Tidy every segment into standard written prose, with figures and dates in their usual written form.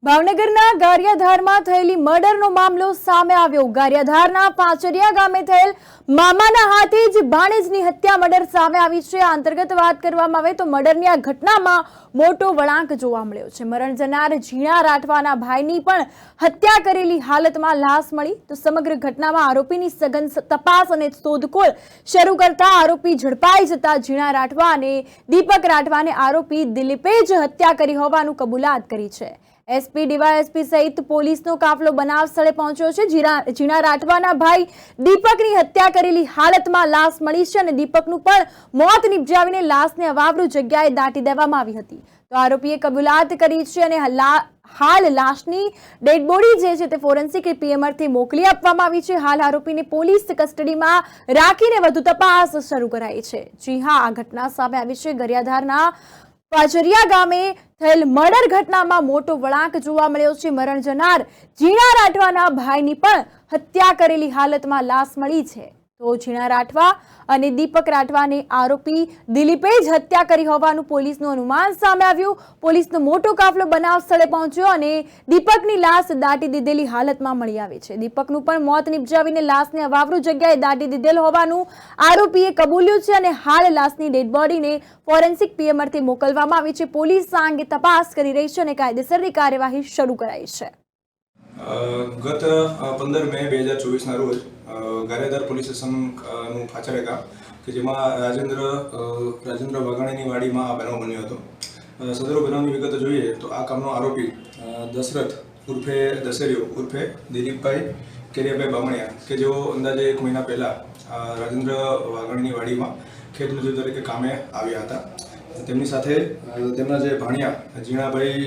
ભાવનગરના ગારિયાધારમાં થયેલી મર્ડરનો મામલો સામે આવ્યો। ગારિયાધારના પાંચરિયા ગામે થયેલ મામાના હાથે જ ભાણેજની હત્યા મર્ડર સામે આવી છે। આ અંતર્ગત વાત કરવામાં આવે તો મર્ડરની આ ઘટનામાં મોટો વળાંક જોવા મળ્યો છે। મરણ જનાર ઝીણા રાઠવાના ભાઈની પણ હત્યા કરેલી હાલતમાં લાશ મળી તો સમગ્ર ઘટનામાં આરોપીની સઘન તપાસ અને શોધખોળ શરૂ કરતા આરોપી ઝડપાઈ જતા ઝીણા રાઠવા અને દીપક રાઠવાને આરોપી દિલીપે જ હત્યા કરી હોવાનું કબૂલાત કરી છે। એસપી ડીવાયએસપી સહિત પોલીસનો કાફલો બનાવ સ્થળે પહોંચ્યો છે। ઝીણા રાઠવાના ભાઈ દીપકની હત્યા કરેલી હાલતમાં લાશ મળી છે અને દીપકનું પણ મોત નિપજાવીને લાશને અવાવરૂ જગ્યાએ દાટી દેવામાં આવી હતી તો આરોપીએ કબૂલાત કરી છે અને હાલ લાશની ડેડ બોડી જે છે તે ફોરેન્સિક પીએમઆરથી મોકલી આપવામાં આવી છે। હાલ આરોપીને પોલીસ કસ્ટડીમાં રાખીને વધુ તપાસ શરૂ કરાઈ છે। જી હા, આ ઘટના સામે આવી છે। ગારિયાધારના પાંચરિયા ગામે થયેલ મર્ડર ઘટનામાં મોટો વળાંક જોવા મળ્યો છે। મરણ જનાર ઝીણા રાઠવાના ભાઈની પણ હત્યા કરેલી હાલતમાં લાશ મળી છે તો ઝીણા રાઠવા અને દીપક રાઠવાને આરોપી દિલીપે જ હત્યા કરી હોવાનું પોલીસનું અનુમાન સામે આવ્યું। પોલીસનો મોટો કાફલો બનાવ સ્થળે પહોંચ્યો અને દીપકની લાશ દાટી દીધેલી હાલતમાં મળી આવી છે। દીપકનું પણ મોત નિપજાવીને લાશને અવાવરૂ જગ્યાએ દાટી દીધેલ હોવાનું આરોપીએ કબૂલ્યું છે અને હાલ લાશની ડેડ બોડીને ફોરેન્સિક પીએમઆરથી મોકલવામાં આવી છે। પોલીસ આ અંગે તપાસ કરી રહી છે અને કાયદેસરની કાર્યવાહી શરૂ કરાઈ છે। ગત 15 મે 2024 રોજ ગારિયાધાર પોલીસ સ્ટેશનનું ફાચરિયા ગામ કે જેમાં રાજેન્દ્ર વાઘાણીની વાડીમાં આ બનાવ બન્યો હતો। સદરો બનાવની વિગતો જોઈએ તો આ કામનો આરોપી દશરથ ઉર્ફે દશેરીઓ ઉર્ફે દિલીપભાઈ કેરિયાભાઈ બામણિયા કે જેઓ અંદાજે 1 મહિના પહેલાં રાજેન્દ્ર વાઘાણીની વાડીમાં ખેત મજૂર તરીકે કામે આવ્યા હતા। તેમની સાથે તેમના જે ભાણિયા ઝીણાભાઈ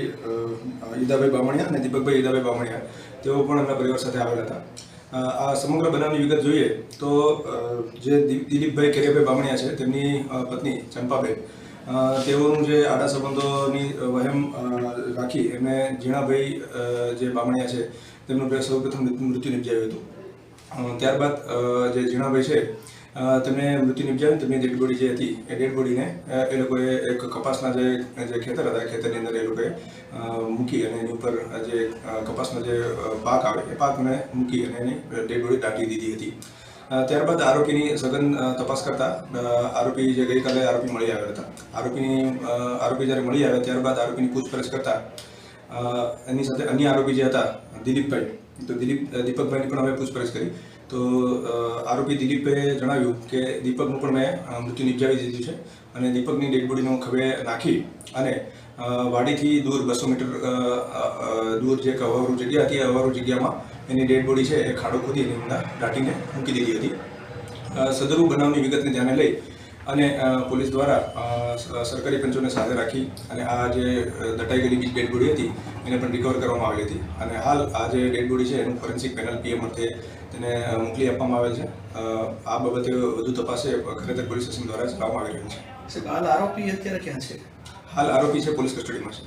ઈદાભાઈ બામણિયા અને દીપકભાઈ ઈદાભાઈ બામણિયા તેઓ પણ એમના પરિવાર સાથે આવેલા હતા। આ સમગ્ર બનાવની વિગત જોઈએ તો જે દિલીપભાઈ કેરિયાભાઈ બામણિયા છે તેમની પત્ની ચંપાબેન તેઓનું જે આડા સંબંધોની વહેમ રાખી એમને ઝીણાભાઈ જે બામણિયા છે તેમનું સૌપ્રથમ મૃત્યુ નિપજાવ્યું હતું। ત્યારબાદ જે ઝીણાભાઈ છે તેમને મૃત્યુ નિપજાવી તેમની ડેડ બોડી જે હતી એ ડેડ બોડીને એ લોકોએ એક કપાસના જે ખેતર હતા ખેતરની અંદર એ લોકોએ મૂકી અને એની ઉપર જે કપાસનો જે પાક આવે એ પાકને મૂકી અને એની ડેડ બોડી દાટી દીધી હતી। ત્યારબાદ આરોપીની સઘન તપાસ કરતા આરોપી જે ગઈકાલે આરોપી મળી આવ્યા હતા આરોપી જ્યારે મળી આવ્યા ત્યારબાદ આરોપીની પૂછપરછ કરતા એની સાથે અન્ય આરોપી જે હતા દિલીપભાઈ તો દીપકભાઈની પણ હવે પૂછપરછ કરી તો આરોપી દિલીપે જણાવ્યું કે દીપકનું પણ મેં મૃત્યુ નિપજાવી દીધું છે અને દીપકની ડેડ બોડીનો ખભે નાખી અને વાડીથી દૂર 200 મીટર દૂર જે અવાવરૂ જગ્યા હતી અવાવરૂ જગ્યામાં એની ડેડ બોડી છે એ ખાડો ખોદી એની અંદર દાટીને મૂકી દીધી હતી। સદરુ બનાવની વિગતને ધ્યાને લઈ અને પોલીસ દ્વારા સરકારી પંચોને સાથે રાખી અને આ જે દટાઈ ગયેલી ડેડ બોડી હતી એને પણ રિકવર કરવામાં આવી હતી અને હાલ આ જે ડેડ બોડી છે એનું ફોરેન્સિક પેનલ પીએમ અર્થે તેને મોકલી આપવામાં આવેલ છે। આ બાબતે વધુ તપાસ ખરેખર પોલીસ સ્ટેશન દ્વારા ચલાવવામાં આવી રહી છે। હાલ આરોપી અત્યારે ક્યાં છે? હાલ આરોપી છે પોલીસ કસ્ટડીમાં છે।